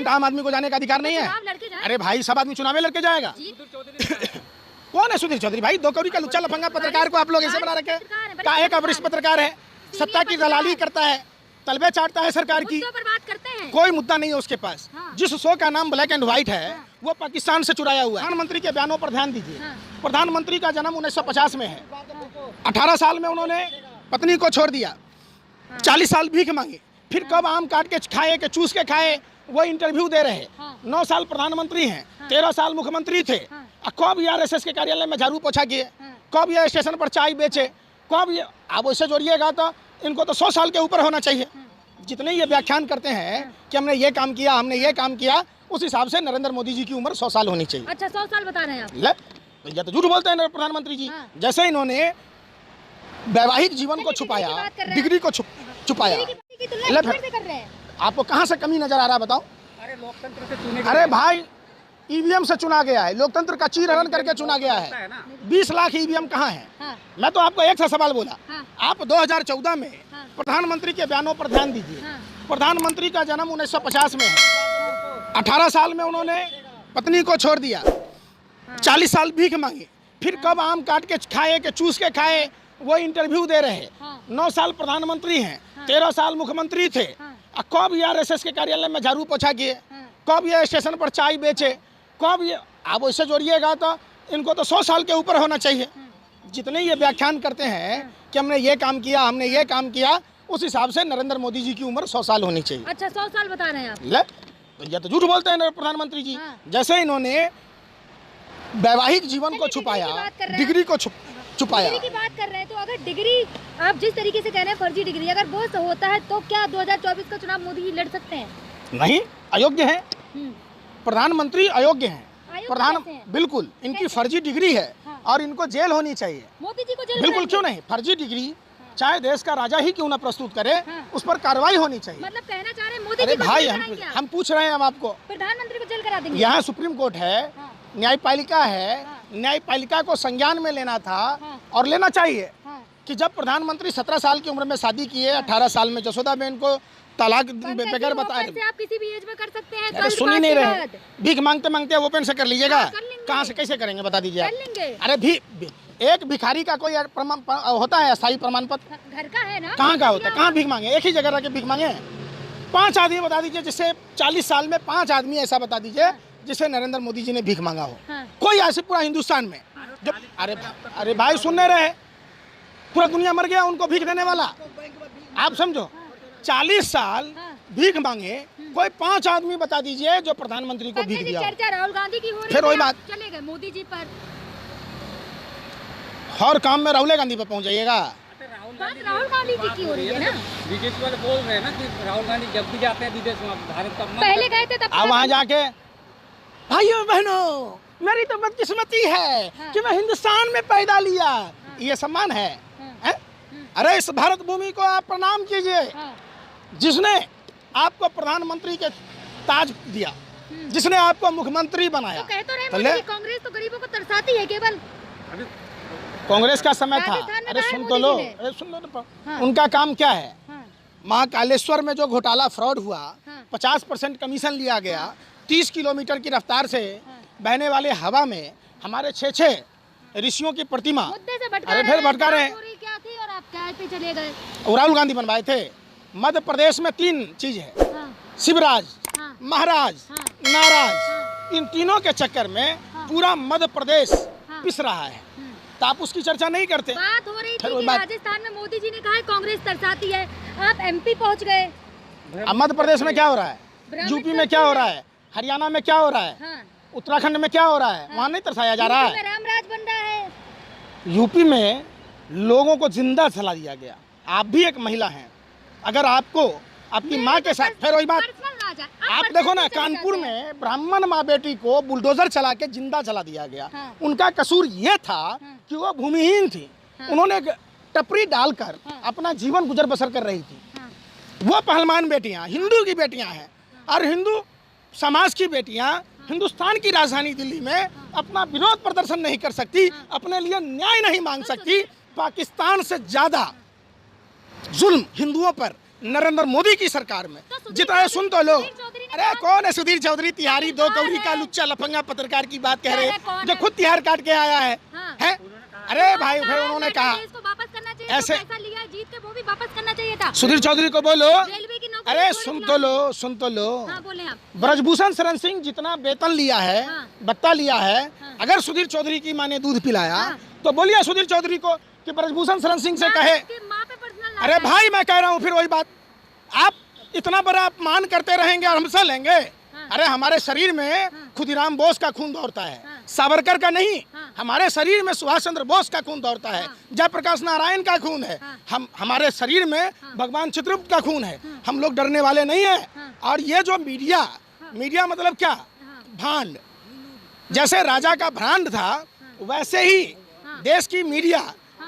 Parliament आम आदमी को जाने का अधिकार नहीं है? अरे भाई सब आदमी चुनाव में लड़के जाएगा। कौन है सुधीर चौधरी भाई? 2 कौड़ी का लुच्चा लफंगा पत्रकार को आप लोग ऐसे बना रखे। का एक वरिष्ठ पत्रकार है, सत्ता की दलाली करता है, तलबे चाटता है सरकार की, पर बात करते हैं। कोई मुद्दा नहीं है उसके पास। जिस शो का नाम ब्लैक एंड व्हाइट है वो पाकिस्तान से चुराया हुआ है। प्रधानमंत्री के बयानों पर ध्यान दीजिए। प्रधानमंत्री का जन्म 1950 में है। 18 साल में उन्होंने पत्नी को छोड़ दिया, 40 साल भीख मांगी, फिर कब आम काट के खाए के चूस के खाए वो इंटरव्यू दे रहे। 9 साल प्रधानमंत्री हैं, 13 साल मुख्यमंत्री थे। कब आरएसएस के कार्यालय में झाड़ू पोछा किए, कब ये स्टेशन पर चाय बेचे, कब ये आप वैसे जोड़िएगा तो इनको तो 100 साल के ऊपर होना चाहिए। जितने ये व्याख्यान करते हैं कि हमने ये काम किया, हमने ये काम किया, उस हिसाब से नरेंद्र मोदी जी की उम्र 100 साल होनी चाहिए। अच्छा 100 साल बता रहे हैं आप? ले भैया तो झूठ बोलते हैं प्रधानमंत्री जी। जैसे इन्होंने वैवाहिक जीवन को छुपाया, डिग्री को छुपाया, आपको कहाँ से कमी नजर आ रहा है बताओ? अरे लोकतंत्र से चुने, अरे भाई ईवीएम से चुना गया है, लोकतंत्र का चीरहरण करके चुना गया है। 20 लाख ईवीएम कहाँ है? मैं तो आपको एक सा सवाल बोला। आप 2014 में प्रधानमंत्री के बयानों पर ध्यान दीजिए। प्रधानमंत्री का जन्म 1950 में है। 18 साल में उन्होंने पत्नी को छोड़ दिया, 40 साल भीख मांगी, फिर कब आम काट के खाए के चूस के खाए वो इंटरव्यू दे रहे। 9 साल प्रधानमंत्री हैं, 13 साल मुख्यमंत्री थे। कब आरएसएस के कार्यालय में झाड़ू पोछा किए, कब ये स्टेशन पर चाय बेचे, कब ये आप वैसे जोड़िएगा तो इनको तो 100 साल के ऊपर होना चाहिए। जितने ये व्याख्यान करते हैं कि हमने ये काम किया, हमने ये काम किया, उस हिसाब से नरेंद्र मोदी जी की उम्र 100 साल होनी चाहिए। अच्छा 100 साल बता रहे हैं आप? ले भैया तो झूठ बोलते हैं प्रधानमंत्री जी। जैसे इन्होंने वैवाहिक जीवन को छुपाया, डिग्री को छुपाया। डिग्री की बात कर रहे हैं तो अगर डिग्री आप जिस तरीके से कह रहे हैं फर्जी डिग्री, अगर वो होता है तो क्या 2024 का चुनाव मोदी जी लड़ सकते हैं? नहीं, अयोग्य है प्रधानमंत्री, अयोग्य हैं प्रधान, बिल्कुल इनकी फर्जी डिग्री है और इनको जेल होनी चाहिए। मोदी जी को जेल बिल्कुल क्यों नहीं, फर्जी डिग्री चाहे देश का राजा ही क्यों ना प्रस्तुत करे, उस पर कार्रवाई होनी चाहिए। मतलब कहना चाह रहे हैं मोदी अरे जी को भाई जेल कराएंगे? हम पूछ रहे हैं हम आपको। प्रधानमंत्री को जेल करा देंगे? यहाँ सुप्रीम कोर्ट है, न्यायपालिका है, न्यायपालिका को संज्ञान में लेना था और लेना चाहिए कि जब प्रधानमंत्री 17 साल की उम्र में शादी किए, 18 साल में जसोदा बेन को तलाक बगैर बताए। आप किसी भी एज में कर सकते हैं। अरे सुन ही नहीं रहे, भीख मांगते मांगते ओपन से कर लीजिएगा। कहाँ से कैसे करेंगे बता दीजिए आप? अरे एक भिखारी का कोई होता है स्थायी प्रमाण पत्र? घर का है ना? कहाँ का होता है? कहाँ भीख मांगे? एक ही जगह रह के भीख मांगे। 5 आदमी बता दीजिए जिससे 40 साल में 5 आदमी ऐसा बता दीजिए जिसे नरेंद्र मोदी जी ने भीख मांगा हो। कोई ऐसे पूरा हिंदुस्तान में जब अरे भाई सुन नहीं रहे, पूरा दुनिया मर गया उनको भीख देने वाला। आप समझो 40 साल भीख मांगे, कोई 5 आदमी बता दीजिए जो प्रधानमंत्री को भीख दिया। चर्चा राहुल गांधी की हो रही है, फिर वही बात चले गए मोदी जी पर। हर काम में राहुल गांधी पर पहुंच जाइएगा। राहुल गांधी जी की हो रही है ना? विदेश वाले बोल रहे हैं ना कि राहुल गांधी जब भी जाते हैं विदेश में, भारत का पहले गए थे तब। अब वहाँ जाके भाइयों बहनों मेरी तो बदकिस्मती है कि मैं हिंदुस्तान में पैदा लिया, ये सम्मान है? अरे इस भारत भूमि को आप प्रणाम कीजिए जिसने आपको प्रधानमंत्री के ताज दिया, जिसने आपको मुख्यमंत्री बनाया। तो कह तो रहे हैं कांग्रेस तो गरीबों को तरसाती है केवल। कांग्रेस का समय था। अरे सुन तो लो, अरे सुन लो तो उनका काम क्या है? महाकालेश्वर में जो घोटाला फ्रॉड हुआ, 50% कमीशन लिया गया, 30 किलोमीटर की रफ्तार से बहने वाले हवा में हमारे 6 ऋषियों की प्रतिमा, अरे फिर भटका रहे हैं। क्या थी और आप क्या पे चले गए? राहुल गांधी बनवाए थे। मध्य प्रदेश में 3 चीज है, शिवराज, महाराज, नाराज। इन तीनों के चक्कर में पूरा मध्य प्रदेश पिस रहा है, तो आप उसकी चर्चा नहीं करते। बात हो रही थी कि राजस्थान में मोदी जी ने कहा है कांग्रेस तरसाती है, आप एमपी पहुंच गए। अब मध्य प्रदेश में क्या हो रहा है, यूपी में क्या हो रहा है, हरियाणा में क्या हो रहा है, उत्तराखंड में क्या हो रहा है, वहाँ नहीं तरसाया जा रहा है। रामराज बन रहा है। यूपी में लोगों को जिंदा जला दिया गया। आप भी एक महिला हैं, अगर आपको आपकी माँ के साथ, फिर वही बात आप देखो ना, कानपुर में ब्राह्मण माँ बेटी को बुलडोजर चला के जिंदा जला दिया गया। उनका कसूर ये था कि वो भूमिहीन थी, उन्होंने टपरी डालकर अपना जीवन गुजर बसर कर रही थी। वो पहलवान बेटियां हिंदू की बेटियां हैं और हिंदू समाज की बेटियां हिंदुस्तान की राजधानी दिल्ली में अपना विरोध प्रदर्शन नहीं कर सकती, अपने लिए न्याय नहीं मांग सकती। पाकिस्तान से ज़्यादा जुल्म हिंदुओं पर नरेंद्र मोदी की सरकार में जितना सुन तो लो। अरे कौन है सुधीर चौधरी? तिहारी दो कौड़ी का लुच्चा लफंगा पत्रकार की बात कह रहे हैं, जो खुद तिहाड़ काट के आया है। हैं? अरे भाई फिर उन्होंने कहा ऐसे जीत के वो भी वापस करना चाहिए था। सुधीर चौधरी को बोलो। रेलवे की नौकरी अरे सुन तो लो। हाँ, बोले आप। ब्रजभूषण शरण सिंह जितना वेतन लिया है, भत्ता लिया है, अगर सुधीर चौधरी की माँ ने दूध पिलाया तो बोलिए सुधीर चौधरी को कि ब्रजभूषण शरण सिंह से कहे। अरे भाई मैं कह रहा हूँ फिर वही बात, आप इतना बड़ा अपमान करते रहेंगे और हमसे लेंगे। अरे हमारे शरीर में खुदीराम बोस का खून दौड़ता है, सावरकर का नहीं। हमारे शरीर में सुभाष चंद्र बोस का खून दौड़ता है, जयप्रकाश नारायण का खून है। हमारे शरीर में भगवान चित्रगुप्त का खून है। हम लोग डरने वाले नहीं हैं। और ये जो मीडिया मतलब क्या? भांड। जैसे राजा का भ्रांड था वैसे ही देश की मीडिया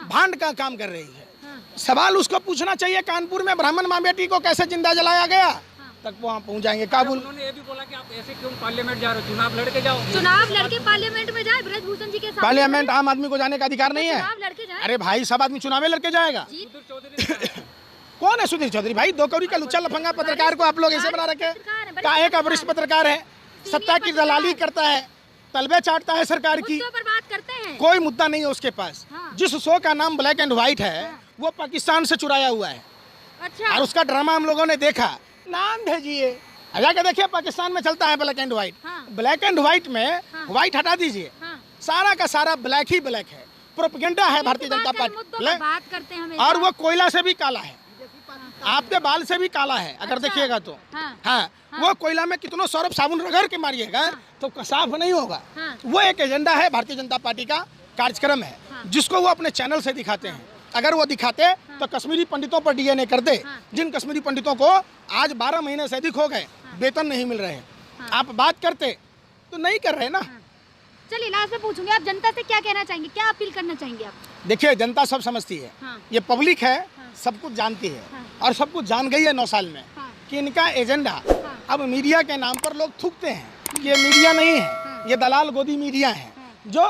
भांड का काम कर रही है। सवाल उसको पूछना चाहिए, कानपुर में ब्राह्मण माँ बेटी को कैसे जिंदा जलाया गया, तक वहाँ पहुँच जाएंगे काबुल। उन्होंने ये भी बोला कि आप ऐसे क्यों पार्लियामेंट जा रहे हो, चुनाव लड़के जाओ। चुनाव लड़के पार्लियामेंट में जाए, ब्रजभूषण जी के साथ। पार्लियामेंट आम आदमी को जाने का अधिकार नहीं है। चुनाव लड़के जाए। अरे भाई सब आदमी चुनाव लड़के जाएगा। कौन है सुधीर चौधरी? भाई दो कौड़ी का लुच्चा लफंगा पत्रकार को आप लोग ऐसे बना रखे। का एक वरिष्ठ पत्रकार है, सत्ता की दलाली करता है, तलबे चाटता है सरकार की, पर बात करते हैं। कोई मुद्दा नहीं है उसके पास। जिस शो का नाम ब्लैक एंड व्हाइट है वो पाकिस्तान से चुराया हुआ है। अच्छा। और उसका ड्रामा हम लोगों ने देखा। नाम भेजिए, जाके देखिए पाकिस्तान में चलता है black and white. Black and white में व्हाइट हटा दीजिए, सारा का सारा ब्लैक ही ब्लैक है। प्रोपेगेंडा है भारतीय जनता पार्टी। बात करते हैं और वो कोयला से भी काला है, आपके बाल से भी काला है अगर देखिएगा तो। हाँ, वो कोयला में कितनों सौरभ साबुन रगड़ के मारिएगा तो साफ नहीं होगा। वो एक एजेंडा है भारतीय जनता पार्टी का, कार्यक्रम है जिसको वो अपने चैनल से दिखाते हैं। अगर वो दिखाते तो कश्मीरी पंडितों पर डीएनए कर दे, जिन कश्मीरी पंडितों को आज 12 महीने से अधिक हो गए, वेतन नहीं मिल रहे। आप बात करते तो नहीं कर रहे ना। चलिए लास्ट में पूछूंगी, आप जनता से क्या कहना चाहेंगे, क्या अपील करना चाहेंगे आप? देखिए जनता सब समझती है, ये पब्लिक है, सब कुछ जानती है और सब कुछ जान गई है 9 साल में कि इनका एजेंडा। अब मीडिया के नाम पर लोग थूकते हैं कि ये मीडिया नहीं है, ये दलाल गोदी मीडिया है, जो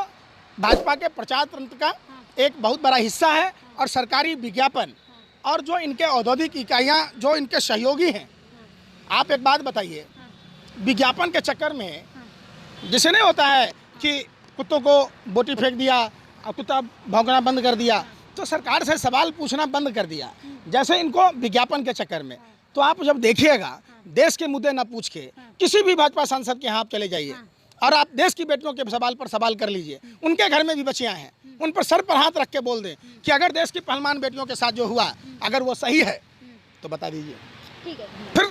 भाजपा के प्रचार तंत्र का एक बहुत बड़ा हिस्सा है। और सरकारी विज्ञापन और जो इनके औद्योगिक इकाइयाँ जो इनके सहयोगी हैं। आप एक बात बताइए, विज्ञापन के चक्कर में जैसे नहीं होता है कि कुत्तों को बोटी फेंक दिया और कुत्ता भौंकना बंद कर दिया, तो सरकार से सवाल पूछना बंद कर दिया, जैसे इनको विज्ञापन के चक्कर में। तो आप जब देखिएगा देश के मुद्दे ना पूछ के किसी भी भाजपा सांसद के यहाँ आप चले जाइए और आप देश की बेटियों के सवाल पर सवाल कर लीजिए। उनके घर में भी बच्चियाँ हैं, उन पर सर पर हाथ रख के बोल दें कि अगर देश की पहलवान बेटियों के साथ जो हुआ अगर वो सही है तो बता दीजिए। ठीक है। फिर